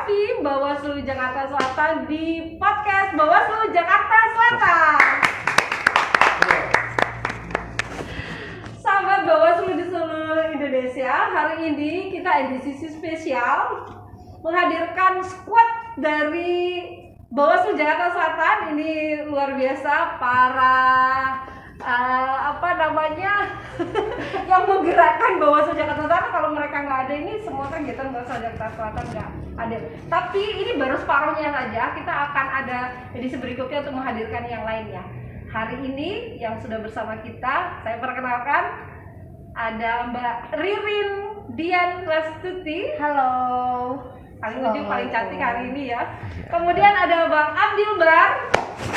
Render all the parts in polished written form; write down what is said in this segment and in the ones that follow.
Raffi, Bawaslu Jakarta Selatan di podcast Bawaslu Jakarta Selatan. Sahabat Bawaslu di seluruh Indonesia, hari ini kita edisi spesial menghadirkan squad dari Bawaslu Jakarta Selatan. Ini luar biasa, para yang menggerakkan Bawaslu Jakarta Selatan. Kalau mereka nggak ada, ini semua kegiatan Bawaslu Jakarta Selatan nggak ada. Tapi ini baru separuhnya saja. Kita akan ada edisi berikutnya untuk menghadirkan yang lainnya. Hari ini yang sudah bersama kita, saya perkenalkan ada Mbak Ririn Dian Lastuti. Halo. Paling lucu, paling cantik hari ini ya. Kemudian ada Bang Abdil Bar.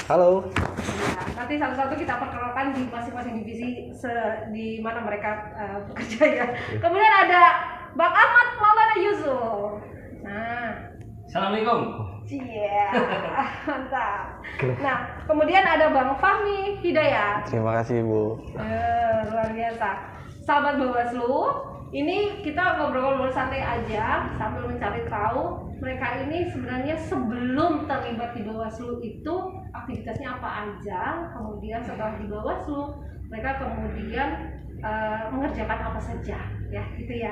Halo. Ya, nanti satu-satu kita perkenalkan di masing-masing divisi di mana mereka bekerja ya. Kemudian ada Bang Ahmad Maulana Yusuf. Nah, Assalamualaikum. iya, mantap. Nah, kemudian ada Bang Fahmi Hidayat. Terima kasih Bu. Luar biasa. Sahabat Bawaslu, ini kita ngobrol-ngobrol santai aja sambil mencari tahu mereka ini sebenarnya sebelum terlibat di Bawaslu itu aktivitasnya apa aja, kemudian setelah di Bawaslu mereka kemudian mengerjakan apa saja, ya gitu ya.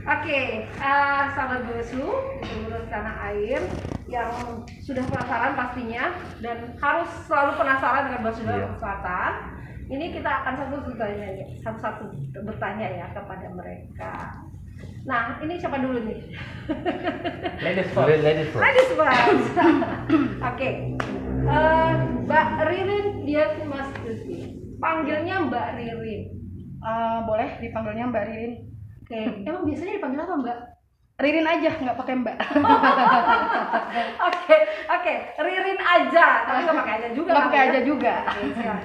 Oke, sahabat Bawaslu di seluruh tanah air yang sudah penasaran pastinya dan harus selalu penasaran dengan Bawaslu Jakarta Selatan. Ini kita akan satu-satu bertanya ya kepada mereka. Nah, ini siapa dulu nih? Ladies first. Ladies first. Oke. Mbak Ririn Dian Lastuti. Panggilnya Mbak Ririn. Boleh dipanggilnya Mbak Ririn. Oke. Emang biasanya dipanggil apa, Mbak? Ririn aja, nggak pakai Mbak. Oke. Ririn aja. Tapi nggak pakai aja juga. Nggak pakai aja juga. Oke, siap.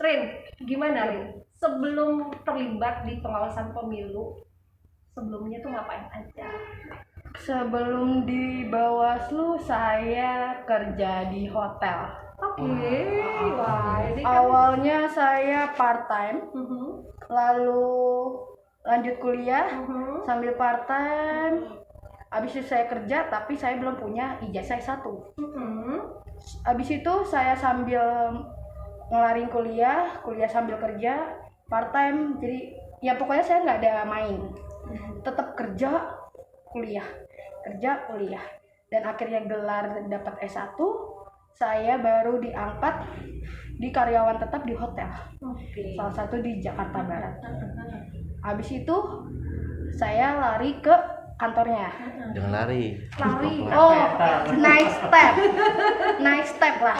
Rin, gimana Rin? Sebelum terlibat di pengawasan pemilu, sebelumnya tuh ngapain aja? Sebelum di Bawaslu saya kerja di hotel. Oke. Wah, ini kan Awalnya saya part time, lalu lanjut kuliah sambil part time. Habis itu saya kerja, tapi saya belum punya ijazah S1. Habis itu saya sambil ngelarin kuliah sambil kerja part time. Jadi ya pokoknya saya nggak ada main, tetap kerja kuliah. Dan akhirnya gelar dapat S1, saya baru diangkat di karyawan tetap di hotel. Salah satu di Jakarta Barat. Habis itu saya lari ke kantornya. Jangan lari. Naik step lah.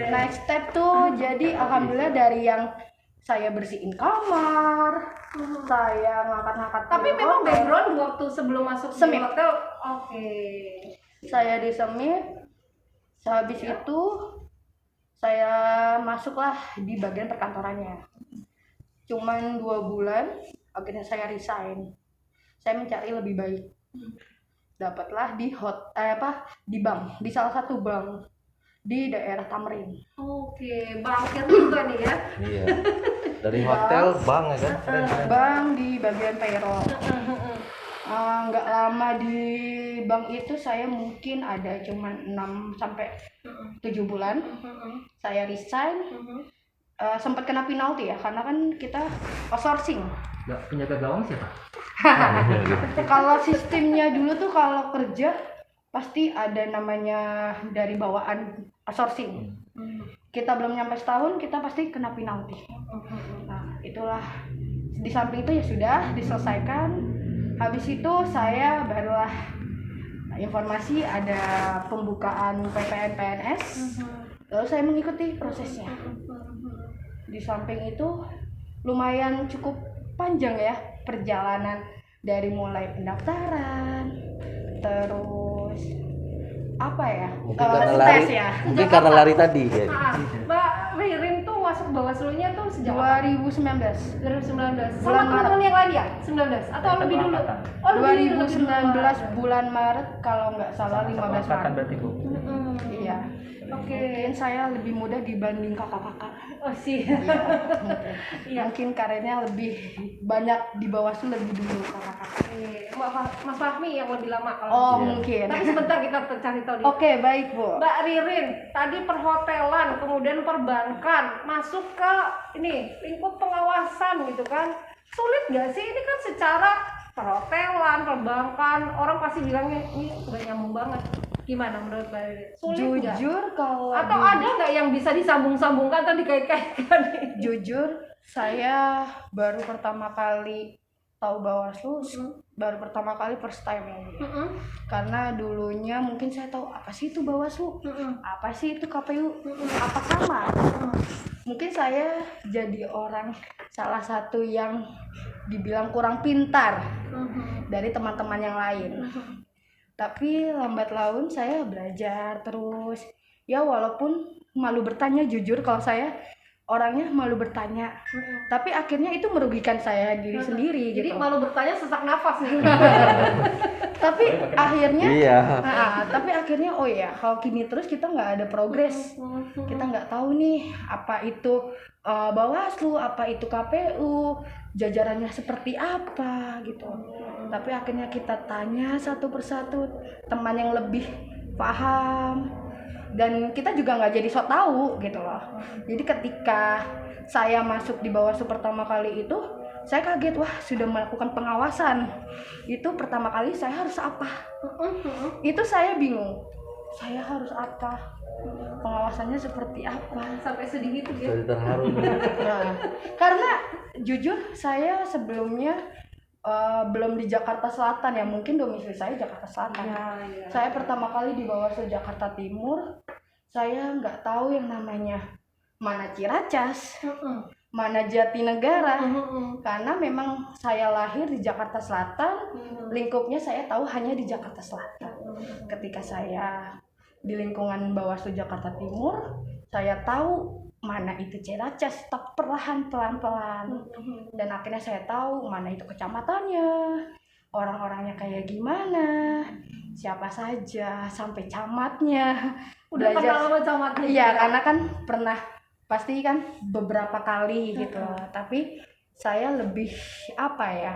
Naik step tuh jadi alhamdulillah dari yang saya bersihin kamar, saya ngangkat-ngangkat. tapi memang background waktu sebelum masuk di Semit. hotel. Oke. Saya di Semit. Habis itu saya masuklah di bagian perkantorannya. Cuman 2 bulan, akhirnya saya resign. Saya mencari lebih baik. Dapatlah di di bank, di salah satu bank di daerah Tamrin. Oke, bangkit juga nih ya. Iya. Dari hotel bank ya kan? Keren. Bank di bagian payroll. Nggak lama di bank itu saya mungkin ada cuman 6 sampai 7 bulan. Saya resign. Sempat kena penalti ya, karena kan kita outsourcing. Penjaga gawang siapa? Kalau sistemnya dulu tuh kalau kerja pasti ada namanya dari bawaan outsourcing. Kita belum nyampe setahun kita pasti kena penalti. Nah itulah, di samping itu ya sudah diselesaikan. Habis itu saya barulah informasi ada pembukaan PPN PNS. Lalu saya mengikuti prosesnya. Di samping itu lumayan cukup panjang ya perjalanan, dari mulai pendaftaran, terus apa ya? Mungkin karena tes lari. ya. Mungkin karena lari tadi ya. Mbak Ririn tuh masuk Bawaslu-nya tuh sejak 2019. 2019. Bulan Sama Maret. teman-teman yang lain ya? 19 atau lebih dulu? Oh, lebih dulu. 2019 bulan Maret kalau nggak salah 15 Angkatan Maret. berarti Bu. Iya. Oke. Mungkin saya lebih muda dibanding kakak-kakak. Oh sih. Iya. Mungkin karirnya lebih banyak di Bawaslu lebih dulu kakak-kakak. Mas Fahmi yang lebih lama kalau Oh di sini. mungkin. Tapi sebentar kita cari tahu. Oke baik Bu. Mbak Ririn, tadi perhotelan, kemudian perbankan, masuk ke ini lingkup pengawasan gitu kan. Sulit nggak sih? Ini kan secara perhotelan, perbankan, orang pasti bilangnya ini udah nyambung banget. Gimana menurut Mbak Ririn? Sulit nggak? Jujur kalau Atau ada nggak yang bisa disambung-sambungkan atau dikait-kaitkan? jujur saya baru pertama kali tahu Bawaslu, baru pertama kali first time ya. Karena dulunya mungkin saya tahu apa sih itu Bawaslu, apa sih itu KPU, apa sama. Mungkin saya jadi orang salah satu yang dibilang kurang pintar dari teman-teman yang lain. Tapi lambat laun saya belajar terus. Ya walaupun malu bertanya, jujur kalau saya orangnya malu bertanya. Tapi akhirnya itu merugikan saya diri sendiri Jadi gitu. malu bertanya sesak nafas nih. Tapi akhirnya Iya. tapi akhirnya oh ya kalau gini terus kita nggak ada progres. Kita nggak tahu nih apa itu Bawaslu, apa itu KPU, jajarannya seperti apa gitu. Tapi akhirnya kita tanya satu persatu teman yang lebih paham, dan kita juga nggak jadi sok tahu gitu loh. Jadi ketika saya masuk di Bawaslu pertama kali itu, saya kaget, wah sudah melakukan pengawasan. Itu pertama kali saya harus apa? Itu saya bingung. Saya harus apa? Pengawasannya seperti apa? Sampai sedih itu ya. Jadi terharu. Nah, karena jujur saya sebelumnya belum di Jakarta Selatan ya, mungkin domisili saya Jakarta Selatan. Ya. Saya pertama kali di Bawaslu Jakarta Timur, saya nggak tahu yang namanya mana Ciracas, mana Jatinegara, karena memang saya lahir di Jakarta Selatan, lingkupnya saya tahu hanya di Jakarta Selatan. Ketika saya di lingkungan Bawaslu Jakarta Timur, saya tahu mana itu Ciracas, tapi perlahan pelan-pelan. Dan akhirnya saya tahu mana itu kecamatannya, orang-orangnya kayak gimana, siapa saja, sampai camatnya. Udah kenal sama camatnya? Iya, juga? karena kan pernah pasti kan beberapa kali gitu. Tapi saya lebih apa ya?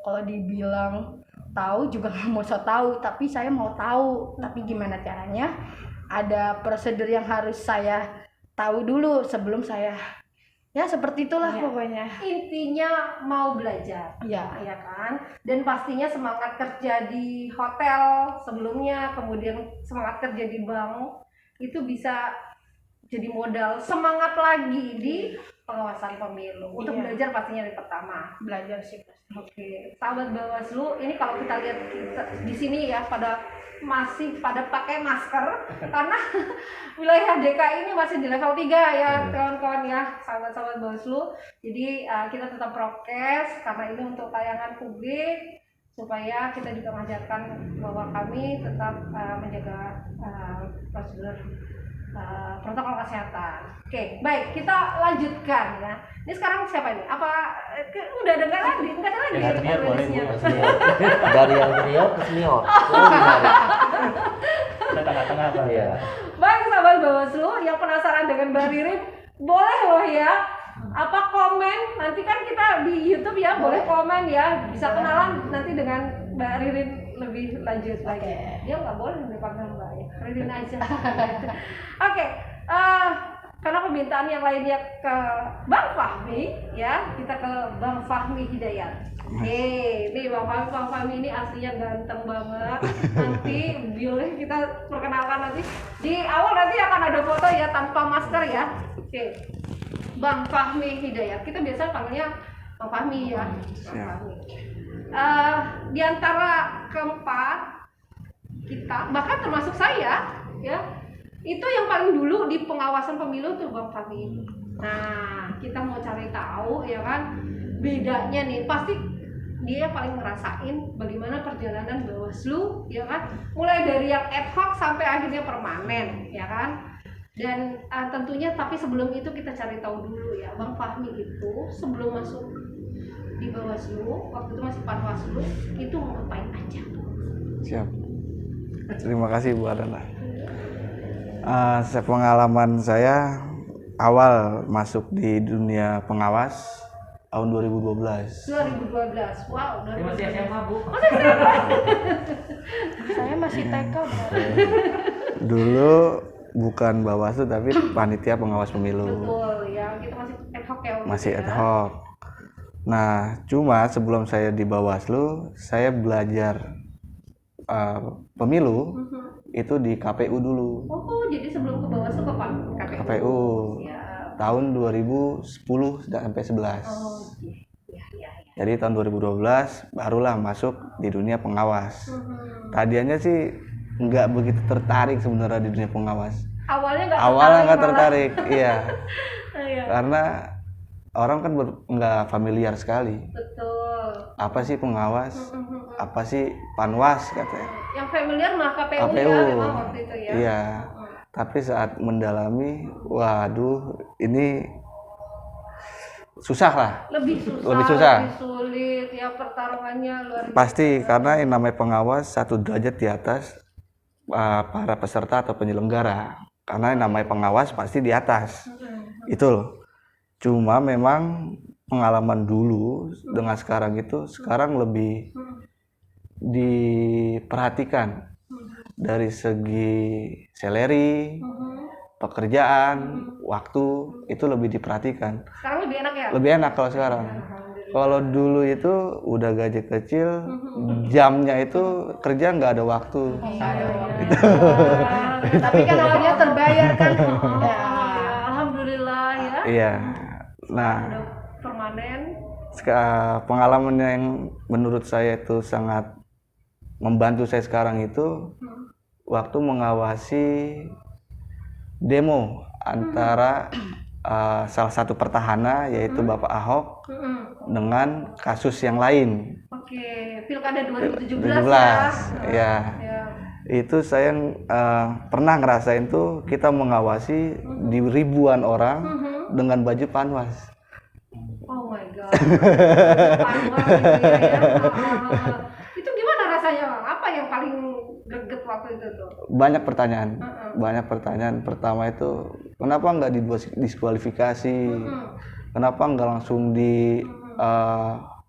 Kalau dibilang tahu juga nggak mau so tahu, tapi saya mau tahu. Tapi gimana caranya? Ada prosedur yang harus saya tahu dulu sebelum saya ya seperti itulah pokoknya. Intinya mau belajar, Ya. ya kan? Dan pastinya semangat kerja di hotel sebelumnya, kemudian semangat kerja di bank itu bisa jadi modal semangat lagi di pengawasan pemilu. Untuk belajar pastinya dari pertama. Belajar sih pasti. Oke, sahabat Bawaslu, ini kalau kita lihat di sini ya masih pada pakai masker karena wilayah DKI ini masih di level 3 ya kawan-kawan ya, sahabat-sahabat Bawaslu. Jadi kita tetap prokes karena ini untuk tayangan publik, supaya kita juga mengajarkan bahwa kami tetap menjaga prosedur protokol kesehatan. Oke, baik, kita lanjutkan ya. Ini sekarang siapa ini? Apa udah dengar lagi? Enggak ada lagi. Yang senior boleh, Bu. Senior. Dari yang senior ke senior. Kita tengah-tengah Pak. Iya. Baik, sahabat Bawaslu yang penasaran dengan Mbak Ririn, boleh loh ya. Apa komen? Nanti kan kita di YouTube ya, boleh komen ya. Bisa kenalan nanti dengan Mbak Ririn lebih lanjut lagi. Dia nggak boleh dipanggil Mbak ya, Ririn aja. Oke, karena permintaan yang lainnya ke Bang Fahmi ya, kita ke Bang Fahmi Hidayat. Ini Bang Fahmi ini aslinya ganteng banget. Nanti boleh kita perkenalkan nanti. Di awal nanti akan ada foto ya tanpa masker ya. Oke. Bang Fahmi Hidayat. Kita biasa panggilnya Bang Fahmi ya. Bang Fahmi. Di antara keempat kita, bahkan termasuk saya ya, itu yang paling dulu di pengawasan pemilu tuh Bang Fahmi. Nah, kita mau cari tahu ya kan bedanya nih, pasti dia paling ngerasain bagaimana perjalanan Bawaslu ya kan, mulai dari yang ad hoc sampai akhirnya permanen ya kan. Dan tentunya tapi sebelum itu kita cari tahu dulu ya, Bang Fahmi itu sebelum masuk di Bawaslu, waktu itu masih Panwaslu, itu ngapain aja? Siap. Terima kasih Bu Adana. Pengalaman saya awal masuk di dunia pengawas tahun 2012. 2012. Wow, Dia masih SMA, Bu. Saya masih TK berarti. Dulu bukan Bawaslu tapi panitia pengawas pemilu. betul ya, kita masih ad hoc ya. waktu Masih itu ad ya. hoc. Nah, cuma sebelum saya di Bawaslu, saya belajar pemilu itu di KPU dulu. Oh, jadi sebelum ke Bawaslu ke KPU. KPU Ya. tahun 2010 sampai 11. Oh, iya. Ya. Jadi tahun 2012 barulah masuk di dunia pengawas. Tadinya sih nggak begitu tertarik sebenarnya di dunia pengawas. Awalnya Nggak tertarik, iya. Iya. Karena orang kan nggak familiar sekali. Betul. Apa sih pengawas? Apa sih panwas katanya? Yang familiar mah KPU, KPU. ya memang waktu itu ya. Iya. Tapi saat mendalami, waduh, ini susah lah. Lebih susah, lebih sulit ya, pertarungannya luar biasa. Pasti karena yang namanya pengawas satu derajat di atas para peserta atau penyelenggara. Karena yang namanya pengawas pasti di atas. Itu loh. Cuma memang pengalaman dulu dengan sekarang itu sekarang lebih diperhatikan dari segi salary, pekerjaan, waktu itu lebih diperhatikan. Sekarang lebih enak ya? Lebih enak kalau sekarang. Kalau dulu itu udah gaji kecil, jamnya itu kerja nggak ada waktu. Tapi kan akhirnya terbayar kan. Ya. Alhamdulillah ya. Iya. Nah, Udah permanen. pengalaman yang menurut saya itu sangat membantu saya sekarang itu waktu mengawasi demo antara salah satu petahana yaitu Bapak Ahok dengan kasus yang lain. Oke, Pilkada 2017 2017 ya. Ya. Itu saya pernah ngerasain tuh kita mengawasi di ribuan orang dengan baju panwas. Oh my god. Panwas gitu ya. Itu gimana rasanya, Bang? Apa yang paling greget waktu itu tuh? Banyak pertanyaan. Banyak pertanyaan. Pertama itu kenapa nggak didiskualifikasi? Kenapa nggak langsung di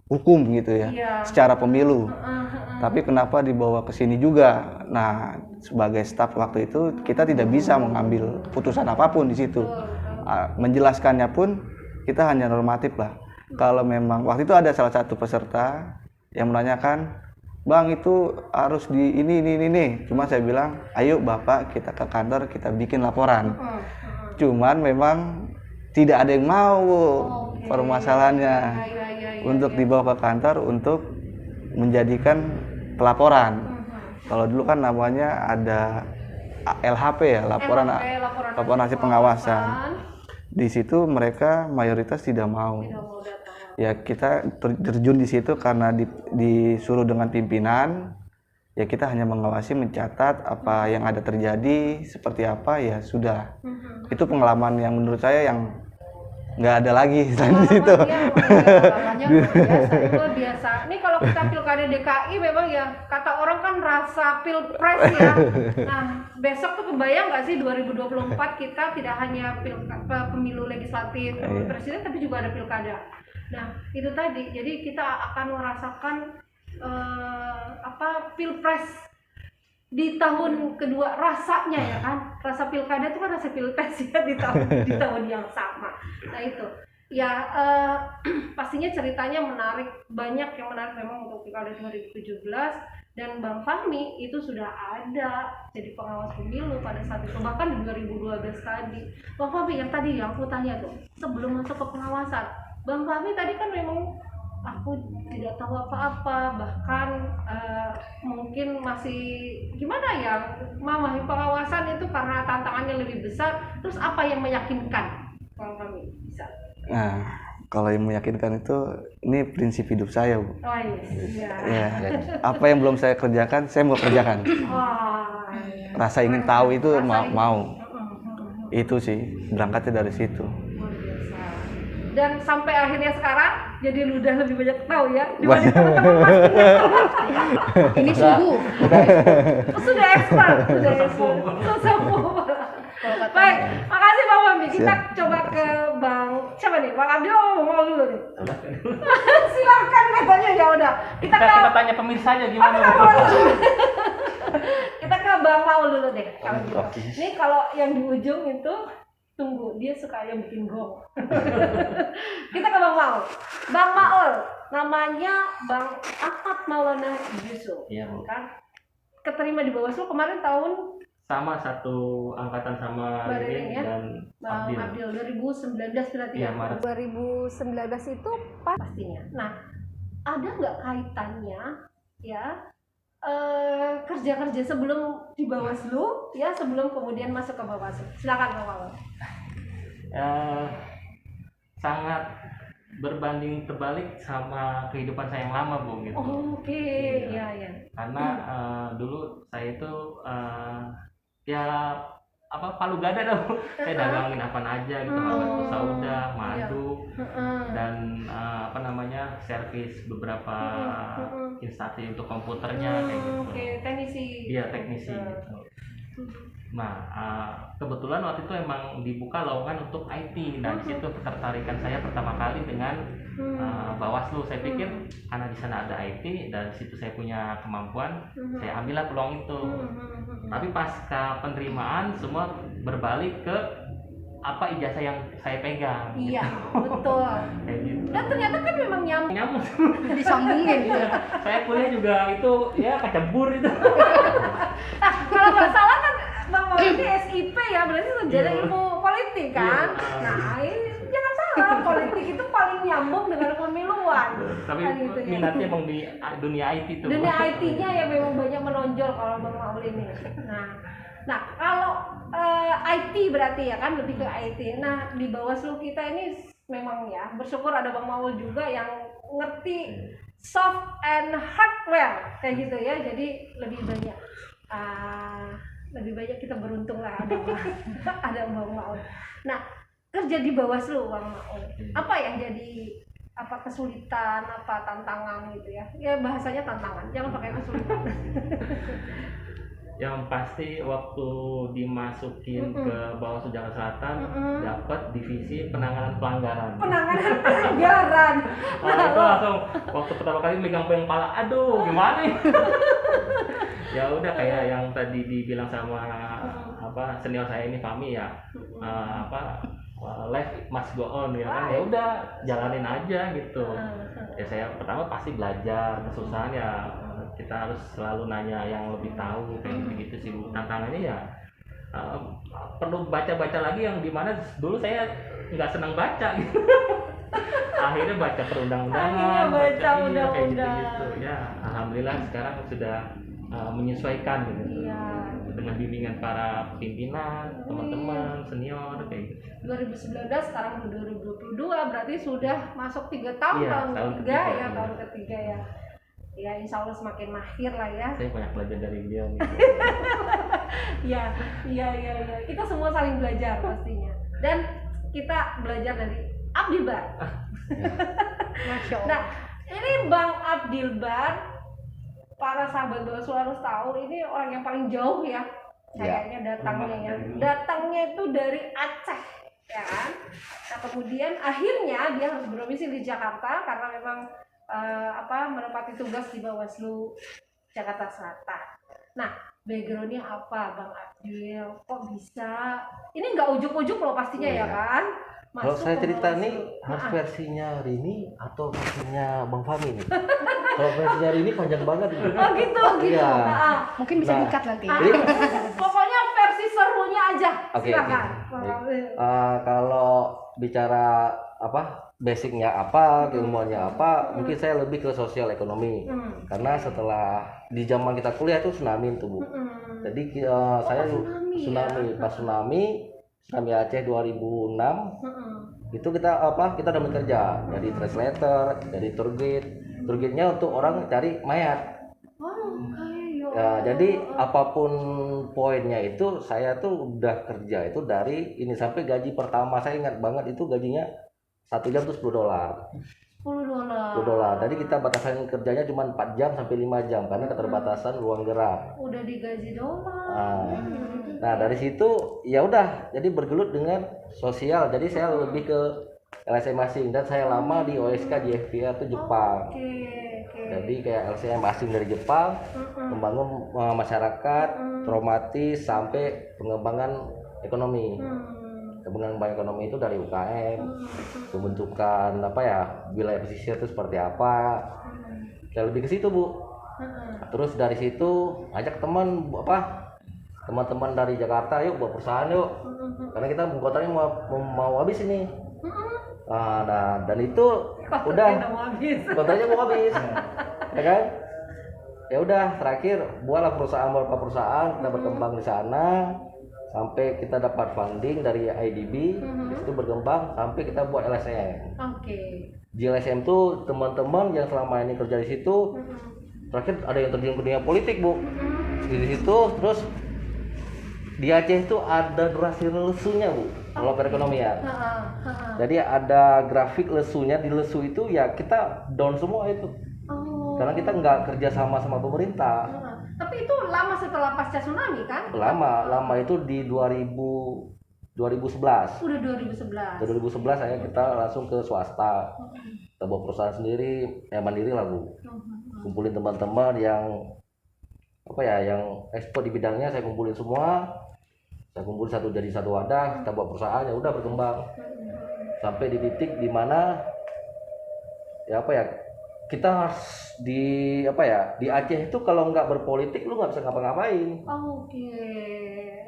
hukum gitu ya? Iya. Secara pemilu. Tapi kenapa dibawa ke sini juga? Nah, sebagai staf waktu itu kita tidak bisa mengambil putusan apapun di situ. Menjelaskannya pun kita hanya normatif lah. Kalau memang waktu itu ada salah satu peserta yang menanyakan, Bang itu harus di ini. Cuma saya bilang, ayo Bapak kita ke kantor kita bikin laporan. Cuman memang tidak ada yang mau permasalahannya untuk dibawa ke kantor untuk menjadikan pelaporan. Kalau dulu kan namanya ada LHP ya, laporan hasil pengawasan. Di situ mereka mayoritas tidak mau. Ya kita terjun di situ karena disuruh dengan pimpinan. Ya kita hanya mengawasi, mencatat apa yang ada terjadi, seperti apa ya sudah. Itu pengalaman yang menurut saya yang nggak ada lagi selain di situ. Luar biasa. Ini kalau kita Pilkada DKI memang ya kata orang kan rasa pilpres ya. Nah besok tuh kebayang nggak sih 2024 kita tidak hanya pemilu legislatif presiden tapi juga ada pilkada. Nah itu tadi, jadi kita akan merasakan pilpres di tahun kedua rasanya ya kan, rasa pilkada itu kan rasa pilpres ya di tahun yang sama. Nah itu ya pastinya ceritanya menarik, banyak yang menarik memang untuk pilkada 2017. Dan Bang Fahmi itu sudah ada jadi pengawas pemilu pada saat itu, bahkan di 2012 tadi. Bang Fahmi yang tadi yang aku tanya tuh sebelum masuk ke pengawasan, Bang Fahmi tadi kan memang aku tidak tahu apa-apa, bahkan mungkin masih gimana ya, memahami pengawasan itu karena tantangannya lebih besar. Terus apa yang meyakinkan Bang Fahmi bisa? Nah, kalau yang meyakinkan itu ini prinsip hidup saya, Bu. Oh iya. Ya, apa yang belum saya kerjakan, saya mau kerjakan. Wah. Rasa ingin tahu itu mau. Itu sih berangkatnya dari situ. Luar biasa. Dan sampai akhirnya sekarang jadi lu udah lebih banyak tahu ya dibanding teman-teman pastinya. Ini suhu. Sudah expert. Sudah sepuh. Kalau kata Baik, makasih Bang Fahmi. Kita coba ke Bang siapa nih? Bang Abdul mau dulu nih. Silakan katanya ya udah. Kita ke Kita tanya pemirsanya gimana? kita ke Bang Maul dulu deh. Kalau gitu. Oke. Ini kalau yang di ujung itu tunggu, dia suka yang bikin gong. Kita ke Bang Maul. Bang Maul, namanya Bang Ahmad Maulana Yusuf. Iya, Bu. Kan keterima di Bawaslu kemarin tahun Sama satu angkatan sama Mbak Ririn, Ririn ya? dan Bang Abdil. Abdil 2019 berarti Iya, ya? Maret. 2019 itu pastinya. Nah, ada nggak kaitannya ya kerja-kerja sebelum di Bawaslu ya sebelum kemudian masuk ke Bawaslu? Silakan Bang Maul. Sangat berbanding terbalik sama kehidupan saya yang lama, Bu, gitu. Oke, Iya. ya. Karena dulu saya itu ya apa palu gada dong. Saya dagangin apa aja gitu, halal sauda, madu, dan apa namanya servis beberapa instansi untuk komputernya kayak gitu. Oke, teknisi. Iya, teknisi gitu. Nah, kebetulan waktu itu emang dibuka lowongan untuk IT. Nah, di situ ketertarikan saya pertama kali dengan Bawaslu. Saya pikir karena di sana ada IT dan di situ saya punya kemampuan, saya ambillah peluang itu. Tapi pasca penerimaan semua berbalik ke apa ijazah yang saya pegang. Iya, betul. Kayak gitu. Dan ternyata kan memang nyambung. Nyambung. disambungin gitu. Saya kuliah juga itu ya kecebur itu. Nah, kalau nggak salah kan Bang Maul ini SIP ya, berarti sarjana Iya. ilmu politik kan? Iya. Nah, ini jangan salah, politik itu paling nyambung dengan pemiluan. Tapi Kan gitu ya. minatnya emang di dunia IT tuh. Bu. Dunia IT-nya yang memang banyak menonjol kalau Bang Maul ini. Nah kalau IT berarti ya kan lebih ke IT. Nah di Bawaslu kita ini memang ya bersyukur ada Bang Maul juga yang ngerti soft and hardware kayak gitu ya. Jadi lebih banyak kita beruntung lah ada Bang Maul. Nah kerja di Bawaslu Bang Maul, apa yang jadi apa kesulitan, apa tantangan gitu ya? Ya bahasanya tantangan, jangan pakai kesulitan. Yang pasti waktu dimasukin ke Bawaslu Jakarta Selatan dapat divisi penanganan pelanggaran. Penanganan pelanggaran. Nah, itu langsung waktu pertama kali megang pala, aduh gimana nih? Ya udah kayak yang tadi dibilang sama apa senior saya ini Fahmi ya, life must go on ya kan, ya udah jalanin aja gitu. Ya saya pertama pasti belajar, kesusahan ya kita harus selalu nanya yang lebih tahu kayak gitu sih Bu. Tantangannya ya perlu baca-baca lagi yang dimana dulu saya nggak senang baca gitu. Akhirnya baca perundang-undangan, Akhirnya baca kayak undang-undang. gitu-gitu ya. Alhamdulillah sekarang sudah menyesuaikan gitu. Iya. Dengan bimbingan para pimpinan, teman-teman, senior kayak gitu. 2019 sekarang 2022 berarti sudah masuk 3 tahun, Iya, tahun tahun ketiga ketiga, ya, iya. tahun ketiga ya. Ya insya Allah semakin mahir lah ya. Saya banyak belajar dari beliau nih. Iya. Kita semua saling belajar pastinya. Dan kita belajar dari Abdilbar. Masya Allah. Nah, ini Bang Abdilbar, para sahabat Bawaslu harus tahu ini orang yang paling jauh ya. Kayaknya datangnya ya. Datangnya itu dari Aceh, ya kan? Nah, kemudian akhirnya dia harus berdomisili di Jakarta karena memang menempati tugas di Bawaslu Jakarta Selatan. Nah, backgroundnya apa Bang Abdil? Kok bisa? Ini nggak ujuk-ujuk loh pastinya ya kan? Kalau Masuk saya ke cerita Bawaslu. nih harus versinya Rini atau versinya Bang Fahmi nih. Kalau versinya Rini panjang banget nih. Oh gitu. Iya. Nah, Mungkin bisa Nah. dikat nanti. Jadi pokoknya versi serunya aja. Oke, Silakan. kalau bicara basicnya apa, keilmuannya apa, mungkin saya lebih ke sosial ekonomi. Karena setelah di zaman kita kuliah itu tsunami tuh Bu. Jadi saya tsunami ya? pas tsunami Aceh 2006 itu kita udah bekerja jadi translator, jadi tour guide-nya untuk orang cari mayat. Ya, jadi apapun poinnya itu saya tuh udah kerja itu dari ini sampai gaji pertama saya ingat banget itu gajinya 1 jam tuh $10. $10 $2. Jadi kita batasan kerjanya cuma 4 jam sampai 5 jam karena keterbatasan ruang gerak. Udah digaji dolar. Nah, dari situ ya udah jadi bergelut dengan sosial. Jadi saya lebih ke LSM asing dan saya lama di OSK di FPA itu Jepang. Jadi kayak LSM asing dari Jepang, membangun masyarakat, traumatis sampai pengembangan ekonomi. Pengembangan ekonomi itu dari UKM, pembentukan apa ya wilayah pesisir itu seperti apa. Kayak lebih ke situ Bu. Terus dari situ ajak teman-teman dari Jakarta, yuk buat perusahaan yuk. Karena kita kotanya mau habis ini. Nah, dan itu udah kontraknya mau habis, ya kan? Ya udah terakhir buatlah beberapa perusahaan kita berkembang di sana sampai kita dapat funding dari IDB, itu berkembang sampai kita buat LSM. Di LSM tuh teman-teman yang selama ini kerja di situ, terakhir ada yang terjun ke dunia politik Bu. Di situ terus di Aceh itu ada durasi lesunya Bu, kalau perekonomian. Jadi ada grafik lesunya, di lesu itu ya kita down semua itu. Karena kita nggak kerja sama pemerintah. Tapi itu lama setelah pasca tsunami kan? Lama itu di 2011. Udah 2011. 2011 saya kita langsung ke swasta. Kita buat perusahaan sendiri, mandiri lah Bu. Kumpulin teman-teman yang yang ekspor di bidangnya, saya kumpulin semua. Saya kumpulin jadi satu wadah, kita buat perusahaan, ya udah berkembang. Sampai di titik di mana kita harus di Aceh itu kalau nggak berpolitik lu nggak bisa ngapa-ngapain.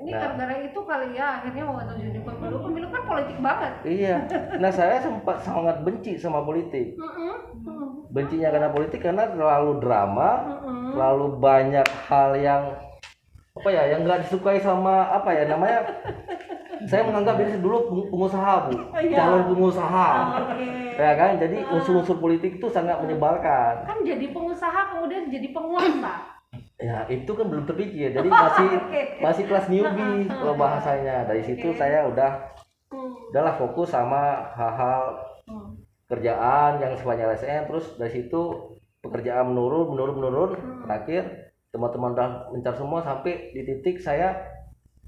Ini gara-gara itu kali ya akhirnya mau terjun di pemilu kan politik banget. Iya. Nah saya sempat sangat benci sama politik. Bencinya karena politik karena terlalu drama, terlalu banyak hal yang yang nggak disukai sama saya menganggap diri dulu pengusaha Bu, calon pengusaha. Ya kan, jadi unsur-unsur politik itu sangat menyebalkan. Kan jadi pengusaha kemudian jadi penguasa. Ya itu kan belum terpikir, jadi masih kelas newbie kalau bahasanya. Dari situ saya udahlah fokus sama hal-hal kerjaan yang sifatnya LSM. Terus dari situ pekerjaan menurun. Terakhir teman-teman udah mencar semua sampai di titik saya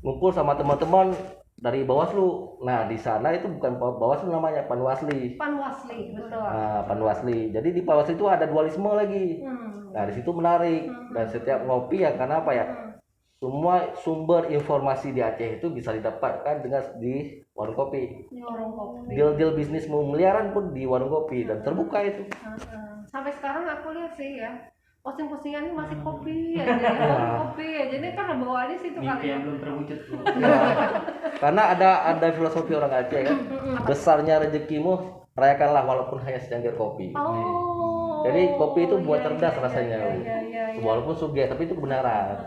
ngumpul sama teman-teman dari Bawaslu. Nah di sana itu bukan Bawaslu namanya, Panwasli, betul. Nah Panwasli. Jadi di Panwasli itu ada dualisme lagi. Nah di situ menarik. Dan setiap ngopi karena semua sumber informasi di Aceh itu bisa didapatkan di warung kopi. Deal bisnis miliaran pun di warung kopi dan terbuka itu. Sampai sekarang aku lihat sih ya, posting-postingannya masih kopi aja, Ini kan bawaannya situ kali ya. Belum terwujud. Karena ada filosofi orang Aceh kan, besarnya rezekimu rayakanlah walaupun hanya secangkir kopi. Jadi kopi itu buat cerdas rasanya, walaupun sugih tapi itu kebenaran.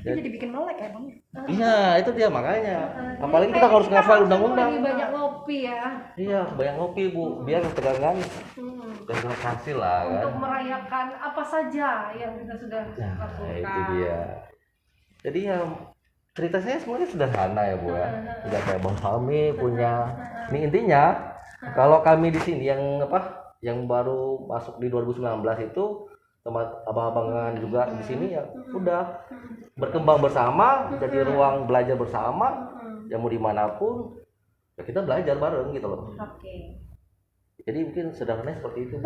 Jadi bikin melek ya Bang? Iya itu dia makanya. Apalagi kita harus ngafal undang-undang. Lebih banyak ngopi ya. Iya banyak ngopi Bu, biar tegangan dan hasil lah kan. Untuk merayakan apa saja yang kita sudah lakukan. Nah itu dia. Jadi cerita saya sebenarnya sederhana ya Bu ya. Tidak kayak Bang Fahmi punya. Ini intinya kalau kami di sini yang baru masuk di 2019 itu teman abang-abangan juga di sini ya udah berkembang bersama, jadi ruang belajar bersama. Ya mau dimanapun ya kita belajar bareng gitu loh. Jadi mungkin sederhananya seperti itu.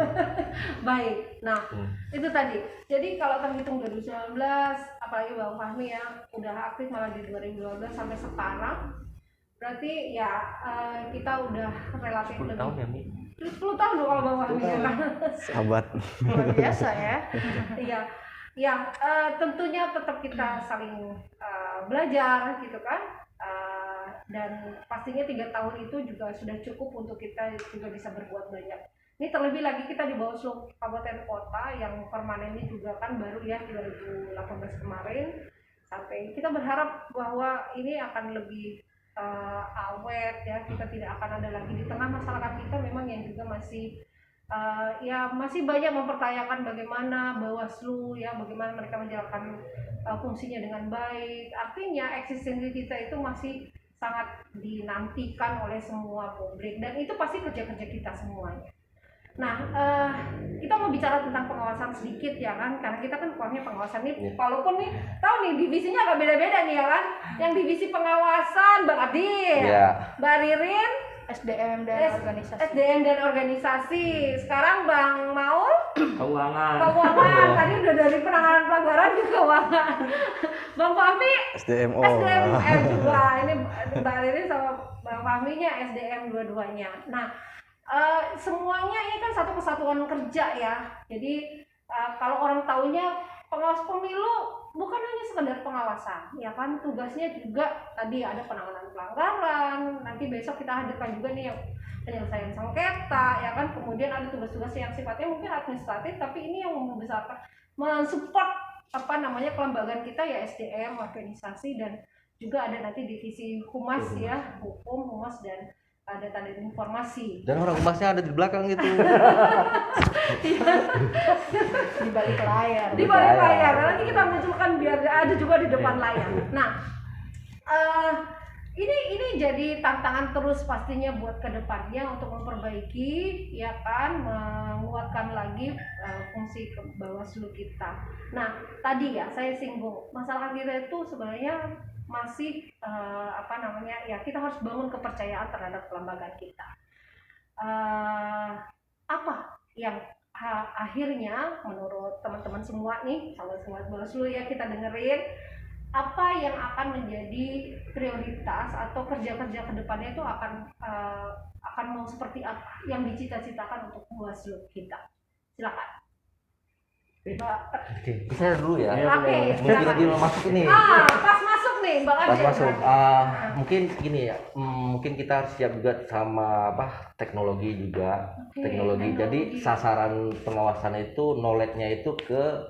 Baik, nah itu tadi. Jadi kalau terhitung 2019, apalagi Bang Fahmi ya udah aktif malah di 2012 sampai sekarang, berarti ya kita udah relatif 10 tahun ya Mi? 10 tahun loh kalau Bang Fahmi ya kan. Sahabat. Luar biasa ya. Iya, tentunya tetap kita saling belajar gitu kan. Dan pastinya 3 tahun itu juga sudah cukup untuk kita juga bisa berbuat banyak. Ini terlebih lagi kita di Bawaslu Kabupaten Kota yang permanennya juga kan baru ya 2018 kemarin. Sampai kita berharap bahwa ini akan lebih awet ya, kita tidak akan ada lagi di tengah masyarakat kita memang yang juga masih masih banyak mempertanyakan bagaimana Bawaslu ya, bagaimana mereka menjalankan fungsinya dengan baik. Artinya eksistensi kita itu masih sangat dinantikan oleh semua publik dan itu pasti kerja-kerja kita semuanya. Nah, kita mau bicara tentang pengawasan sedikit ya kan, karena kita kan kurangnya pengawasan nih, walaupun nih tahu nih divisinya agak beda-beda nih ya kan. Yang divisi pengawasan Bang Abdil, Mbak Ririn SDM dan organisasi. SDM dan organisasi. Sekarang Bang Maul Keuangan. Tadi udah dari penanganan pelanggaran ke keuangan. Bang Fahmi SDMO. SDM juga. Ini Mbak Ririn sama Bang Fahminya SDM dua-duanya. Nah, semuanya ini kan satu kesatuan kerja ya. Jadi kalau orang taunya pengawas pemilu bukan hanya sekedar pengawasan, ya kan, tugasnya juga tadi ada penanganan pelanggaran. Nanti besok kita hadirkan juga nih yang penyelesaian sengketa, ya kan. Kemudian ada tugas-tugas yang sifatnya mungkin administratif, tapi ini yang membesarkan, mensupport kelembagaan kita ya, SDM, organisasi, dan juga ada nanti divisi humas ya, hukum, humas, dan data dan informasi. Dan orang humasnya ada di belakang gitu. Di balik layar. Di balik layar. Nanti kita munculkan biar ada juga di depan layar. Nah, ini jadi tantangan terus pastinya buat kedepannya untuk memperbaiki, ya kan, menguatkan lagi fungsi Bawaslu kita. Nah, tadi ya saya singgung masalah kita itu sebenarnya masih ya kita harus bangun kepercayaan terhadap kelembagaan kita. Apa yang akhirnya menurut teman-teman semua nih, sahabat Bawaslu ya, kita dengerin apa yang akan menjadi prioritas atau kerja-kerja kedepannya itu akan mau seperti apa yang dicita-citakan untuk Bawaslu kita. Silakan. Oke, saya dulu ya. Oke, Mungkin lagi mau masuk ini. pas masuk nih, Bang Pas Adel. masuk. Mungkin gini ya. Mungkin kita harus siap juga sama teknologi juga. Teknologi. Jadi sasaran pengawasan itu knowledge-nya itu ke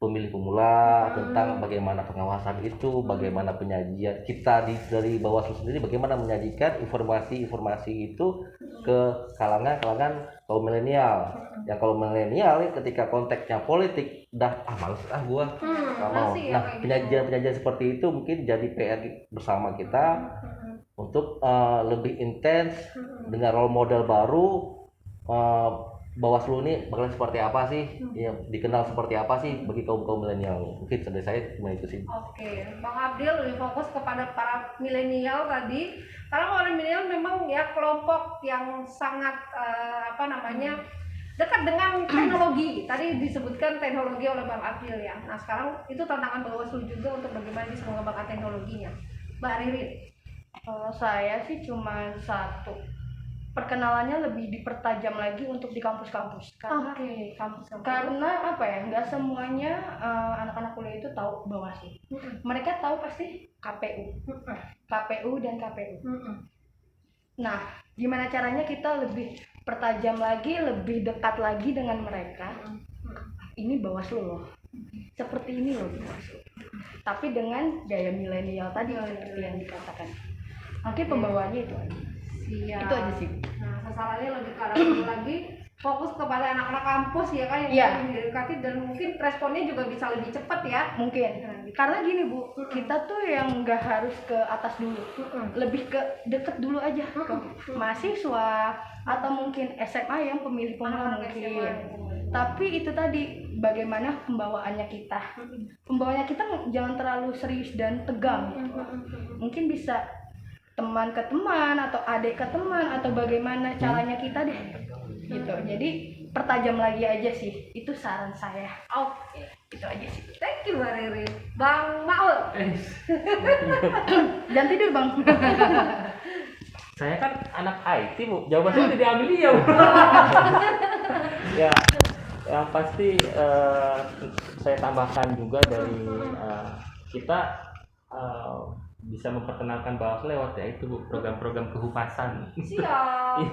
pemilih pemula tentang bagaimana pengawasan itu, bagaimana penyajian kita dari Bawaslu sendiri, bagaimana menyajikan informasi-informasi itu ke kalangan kaum milenial. Yang kaum milenial ketika konteksnya politik udah males gua nggak mau. Nah, penyajian seperti itu mungkin jadi PR bersama kita untuk lebih intens dengan role model baru. Bawaslu ini bakal seperti apa sih? Ya, dikenal seperti apa sih bagi kaum milenial? Mungkin dari saya cuma itu sih. Oke, Bang Abdil lebih fokus kepada para milenial tadi. Karena orang milenial memang ya kelompok yang sangat dekat dengan teknologi. Tadi disebutkan teknologi oleh Bang Abdil ya. Nah, sekarang itu tantangan Bawaslu juga untuk bagaimana bisa mengembangkan teknologinya. Mbak Ririn. Kalau saya sih cuma satu. Perkenalannya lebih dipertajam lagi untuk di kampus-kampus karena apa ya, nggak semuanya anak-anak kuliah itu tahu Bawaslu. Mereka tahu pasti KPU dan KPU. Nah, gimana caranya kita lebih pertajam lagi, lebih dekat lagi dengan mereka. Ini Bawaslu loh, seperti ini loh Bawaslu, tapi dengan gaya milenial tadi seperti yang dikatakan. Oke, pembawaannya itu aja. Siap. Itu aja sih. Nah, sasarannya lebih ke arah itu lagi, fokus kepada anak-anak kampus ya kan, yang mendekati, dan mungkin responnya juga bisa lebih cepat ya. Mungkin. Karena gini Bu, kita tuh yang nggak harus ke atas dulu, lebih ke deket dulu aja ke mahasiswa atau mungkin SMA yang pemilih pemula mungkin. Tapi itu tadi bagaimana pembawaannya kita. Pembawaannya kita jangan terlalu serius dan tegang. Mungkin bisa teman ke teman atau adik ke teman atau bagaimana caranya kita deh gitu. Jadi pertajam lagi aja sih, itu saran saya. Oke, itu aja sih. thank you Mbak Riri. Bang Maul. Jangan tidur Bang. Saya kan anak IT Bu, jawaban saya tidak diambil dia Bu. Ya, yang pasti saya tambahkan juga dari kita bisa memperkenalkan Bawaslu lewat ya itu Bu, program-program kehumasan. Siap.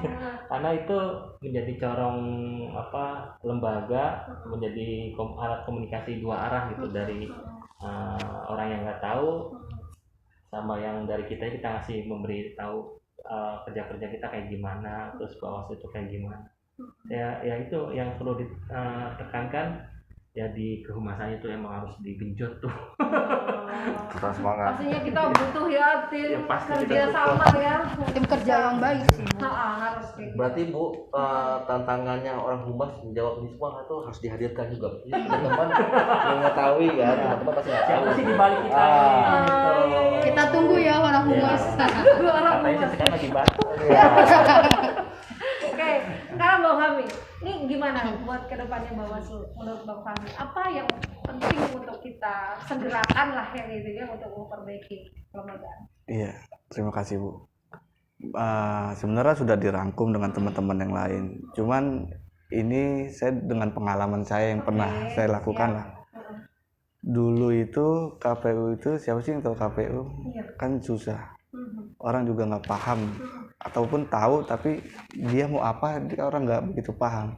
Karena itu menjadi corong lembaga, menjadi alat komunikasi dua arah gitu, dari orang yang nggak tahu sama yang dari kita ngasih memberi tahu kerja-kerja kita kayak gimana, terus Bawaslu itu kayak gimana. Ya itu yang perlu ditekankan. Jadi kehumasannya itu emang harus digenjot tuh. Kita semangat. Pastinya kita butuh ya tim Ya, pasti kerja kita sama ya. Tim kerja yang baik sih. Harus kayak gitu. Berarti Bu, tantangannya orang humas menjawab ini semua itu harus dihadirkan juga. Jadi teman-teman yang mengetahui ya, teman-teman pasti nggak tahu. Siapa sih di balik kita Ah. ini? Gitu. Kita tunggu ya orang humas. Orang Katanya humas. sekarang lagi batu. Oke, sekarang Bang Fahmi, ini gimana buat kedepannya Bawaslu menurut Bang Fahmi? Apa yang penting untuk kita segerakan lah yang itu ya untuk memperbaiki kelembagaan? Iya, terima kasih Bu. Sebenarnya sudah dirangkum dengan teman-teman yang lain. Cuman ini saya dengan pengalaman saya yang pernah saya lakukan lah. Dulu itu KPU itu siapa sih yang tahu KPU? Iya. Kan susah. Orang juga nggak paham ataupun tahu tapi dia mau apa dia orang nggak begitu paham.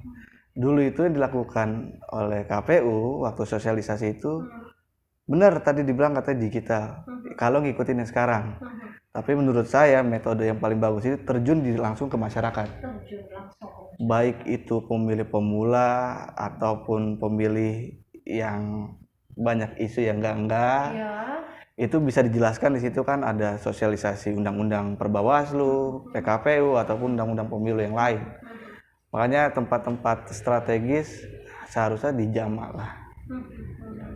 Dulu itu yang dilakukan oleh KPU waktu sosialisasi itu benar tadi dibilang katanya digital. Kalau ngikutin yang sekarang. Tapi menurut saya metode yang paling bagus itu terjun langsung ke masyarakat. Terjun langsung. Baik itu pemilih pemula ataupun pemilih yang banyak isu yang enggak. Ya. Itu bisa dijelaskan di situ kan ada sosialisasi undang-undang Perbawaslu, PKPU ataupun undang-undang pemilu yang lain. Makanya tempat-tempat strategis seharusnya dijamak lah.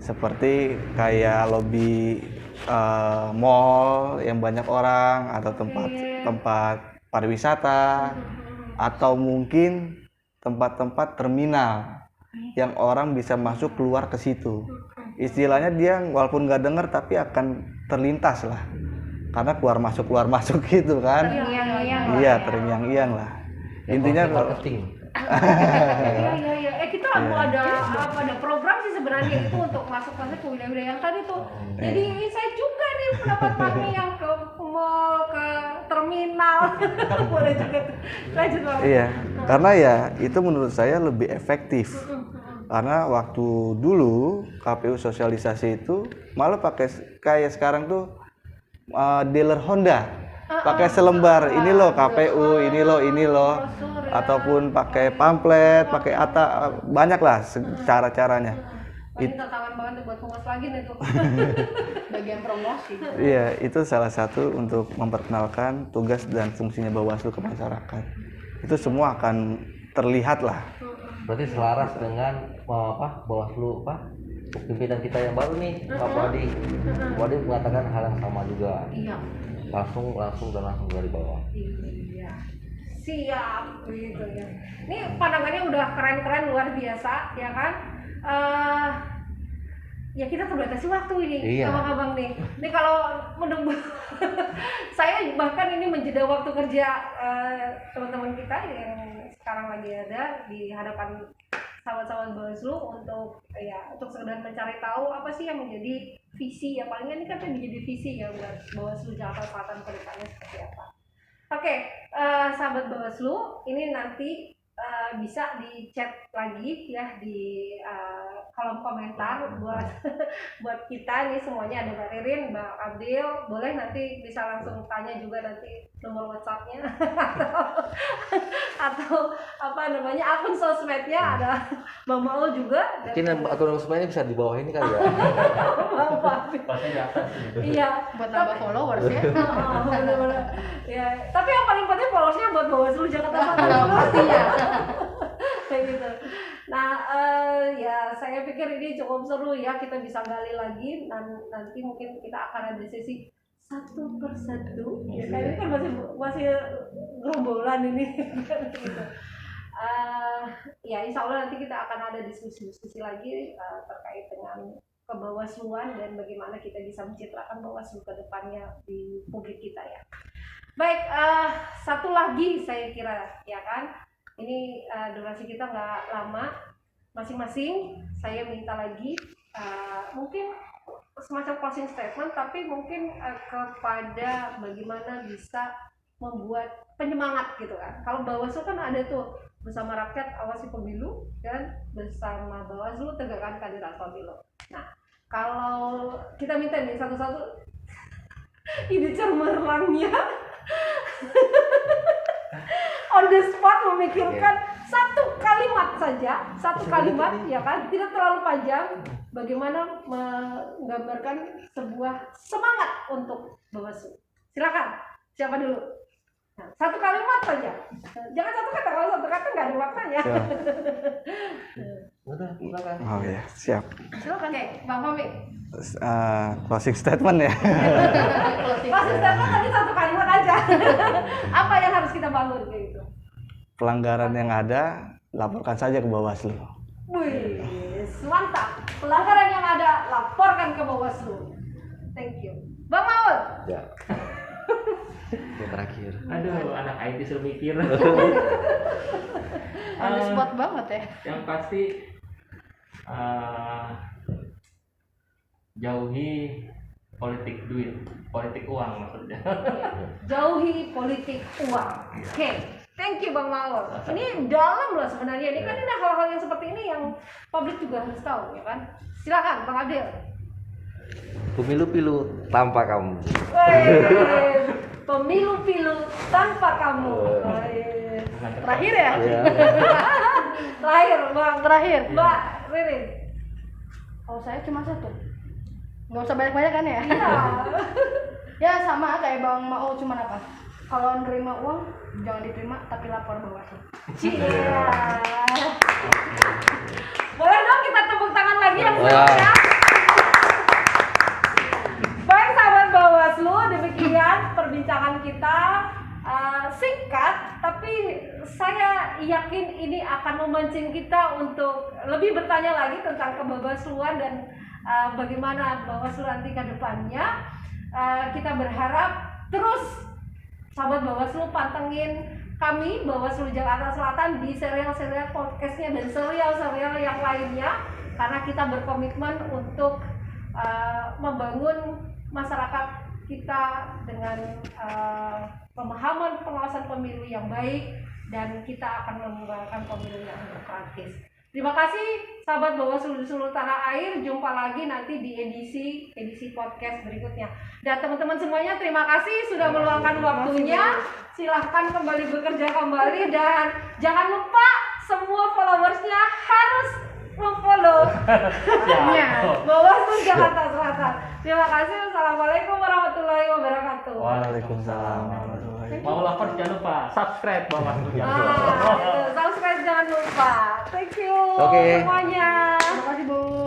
Seperti kayak lobi mall yang banyak orang atau tempat pariwisata atau mungkin tempat-tempat terminal yang orang bisa masuk keluar ke situ. Istilahnya dia walaupun nggak dengar tapi akan terlintas lah karena keluar masuk gitu kan. Terngiang-ngiang. Iya, terngiang-ngiang lah. Intinya kalau marketing. Iya. Kita mau ada program sih sebenarnya itu untuk masuk ke wilayah-wilayah yang tadi tuh. Jadi saya juga nih pendapat kami yang ke mall, ke terminal. Boleh juga tuh. Lanjut Bang. iya, karena ya itu menurut saya lebih efektif. Karena waktu dulu KPU sosialisasi itu malah pakai kayak sekarang tuh dealer Honda. Pakai selembar, ini loh KPU, ini loh. Ataupun pakai pamflet, pakai banyak lah cara-caranya. Ini tantangan banget buat humas lagi nih tuh. Bagian promosi. Iya, itu salah satu untuk memperkenalkan tugas dan fungsinya Bawaslu ke masyarakat. Itu semua akan terlihat lah. Berarti selaras dengan Bawaslu pimpinan kita yang baru nih, Pak Wadi. Wadi mengatakan hal yang sama juga. Iya. Langsung dari bawah. Iya. Siap gitu ya. Ini pandangannya udah keren-keren luar biasa ya kan? Ya kita terbatas waktu ini Iya. sama abang nih. Ini kalau menunggu saya bahkan ini menjeda waktu kerja teman-teman kita yang sekarang lagi ada di hadapan sahabat-sahabat Bawaslu untuk sekedar mencari tahu apa sih yang menjadi visi ya paling ini kan menjadi visi ya buat Bawaslu Jakarta Selatan ke depannya seperti apa. Oke, sahabat Bawaslu ini nanti bisa di chat lagi ya di kolom komentar buat kita nih semuanya ada Mbak Ririn, Mbak Abdil, boleh nanti bisa langsung tanya juga nanti nomor WhatsApp-nya atau apa namanya akun sosmednya ada Bang Maul juga. Mungkin akun sosmednya bisa di bawah ini kali ya. Bang Fahmi. Pasti di atas gitu. Iya. Buat nambah followers ya. Bener-bener. Ya, tapi yang paling penting followersnya buat Bawaslu Jakarta Selatan. Pastinya. Kayak gitu. Nah, ya saya pikir ini cukup seru ya, kita bisa gali lagi dan nanti mungkin kita akan ada sesi satu persatu. Ya, ini kan masih gerombolan ini. Gitu. Ya insya Allah nanti kita akan ada diskusi-diskusi lagi terkait dengan kebawasluan dan bagaimana kita bisa mencitrakan Bawaslu ke depannya di publik kita ya. Baik, satu lagi saya kira ya kan. Ini durasi kita nggak lama, masing-masing saya minta lagi mungkin semacam closing statement, tapi mungkin kepada bagaimana bisa membuat penyemangat gitu kan. Kalau Bawaslu kan ada tuh bersama rakyat awasi pemilu dan bersama Bawaslu tegakkan keadilan pemilu. Nah, kalau kita minta nih satu-satu ide cemerlangnya on the spot memikirkan satu kalimat saja, satu kalimat ya kan, tidak terlalu panjang, bagaimana menggambarkan sebuah semangat untuk Bawaslu. Silakan, siapa dulu? Nah, satu kalimat saja, jangan satu kata, kalau satu kata nggak ada maknanya. Udah, silakan. Oh ya, siap. Silakan. Oke, Bang Fahmi. Closing statement ya. Masih statement tadi satu kalimat aja. Apa yang harus kita bangun gitu? Pelanggaran yang ada, laporkan saja ke Bawaslu. Wih, mantap. Pelanggaran yang ada, laporkan ke Bawaslu. Thank you. Bang Maul. Ya. Yang terakhir. Aduh, anak IT suruh mikir. On the spot banget ya. Yang pasti jauhi politik duit, politik uang maksudnya. Jauhi politik uang. Oke. Thank you Bang Maul. Ini dalam loh sebenarnya. Ini kan ini hal-hal yang seperti ini yang publik juga harus tahu ya kan. Silakan Bang Abdil. Pemilu-pilu tanpa kamu. Wih, pemilu-pilu tanpa kamu. Wih. Terakhir ya? Ya. Terakhir Bang. Terakhir. Mbak Ririn. Oh saya cuma satu. Nggak usah banyak-banyak kan ya? Iya. Ya sama kayak Bang Maul, cuman apa? Kalau nerima uang jangan diterima tapi lapor Bawaslu. Iya. Boleh dong kita tepuk tangan lagi yang selanjutnya. Baik sahabat Bawaslu, demikian perbincangan kita singkat, tapi saya yakin ini akan memancing kita untuk lebih bertanya lagi tentang kebawasluan dan bagaimana Bawaslu nanti ke depannya. Kita berharap terus sahabat Bawaslu pantengin kami Bawaslu Jakarta Selatan di serial-serial podcastnya dan serial-serial yang lainnya, karena kita berkomitmen untuk membangun masyarakat kita dengan pemahaman pengawasan pemilu yang baik, dan kita akan menggalakan pemilu yang demokratis. Terima kasih sahabat Bawaslu di seluruh tanah air. Jumpa lagi nanti di edisi podcast berikutnya. Dan teman-teman semuanya, terima kasih sudah meluangkan waktunya. Silahkan kembali bekerja kembali, dan jangan lupa semua followersnya harus memfollow Bawaslu Jakarta Selatan. Terima kasih. Assalamualaikum warahmatullahi wabarakatuh. Waalaikumsalam warahmatullahi wabarakatuh. Mau lapor jangan lupa subscribe Bawaslu Nah, itu, subscribe jangan lupa. Thank you Oke. semuanya. Terima kasih Bu.